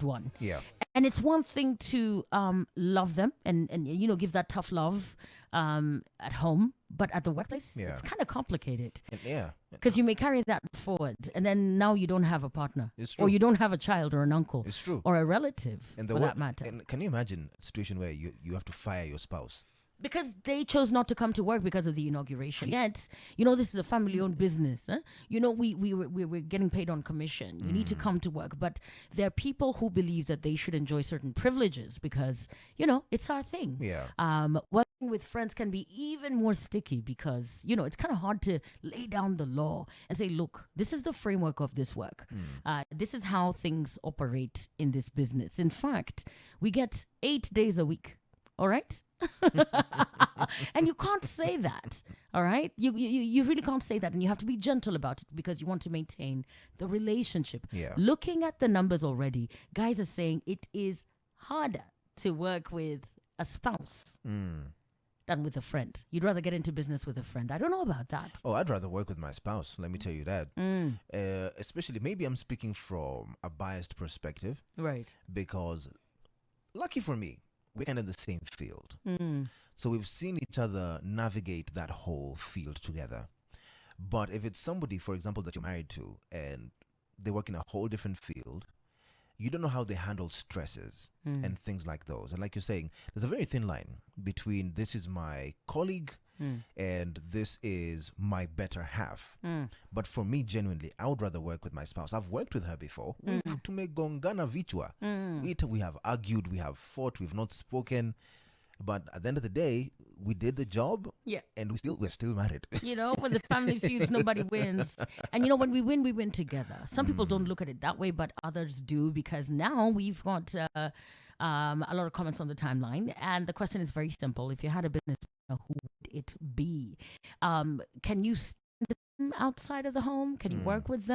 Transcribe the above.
loved one. Yeah. And it's one thing to love them and give that tough love at home, but at the workplace, Yeah. it's kind of complicated. Yeah. Because you may carry that forward, and then now you don't have a partner, It's true. or you don't have a child or an uncle, It's true. or a relative, And for that matter. And can you imagine a situation where you have to fire your spouse? Because they chose not to come to work because of the inauguration. Yet, this is a family-owned business. Huh? We're getting paid on commission. You need to come to work. But there are people who believe that they should enjoy certain privileges because, it's our thing. Yeah. Working with friends can be even more sticky because, it's kind of hard to lay down the law and say, look, this is the framework of this work. This is how things operate in this business. In fact, we get 8 days a week. All right? And you can't say that. All right? You really can't say that. And you have to be gentle about it because you want to maintain the relationship. Yeah. Looking at the numbers already, guys are saying it is harder to work with a spouse than with a friend. You'd rather get into business with a friend. I don't know about that. Oh, I'd rather work with my spouse. Let me tell you that. Especially, maybe I'm speaking from a biased perspective. Right. Because, lucky for me, we're kind of in the same field. So we've seen each other navigate that whole field together. But if it's somebody, for example, that you're married to and they work in a whole different field, you don't know how they handle stresses and things like those. And like you're saying, there's a very thin line between this is my colleague and this is my better half. But for me, genuinely, I would rather work with my spouse. I've worked with her before. We've tumegongana vichwa. We have argued, we have fought, we've not spoken. But at the end of the day, we did the job, and we're still married. When the family feuds, nobody wins. And when we win together. Some people don't look at it that way, but others do, because now we've got a lot of comments on the timeline. And the question is very simple. If you had a business partner, who would it be? Can you stand them outside of the home? Can you work with them?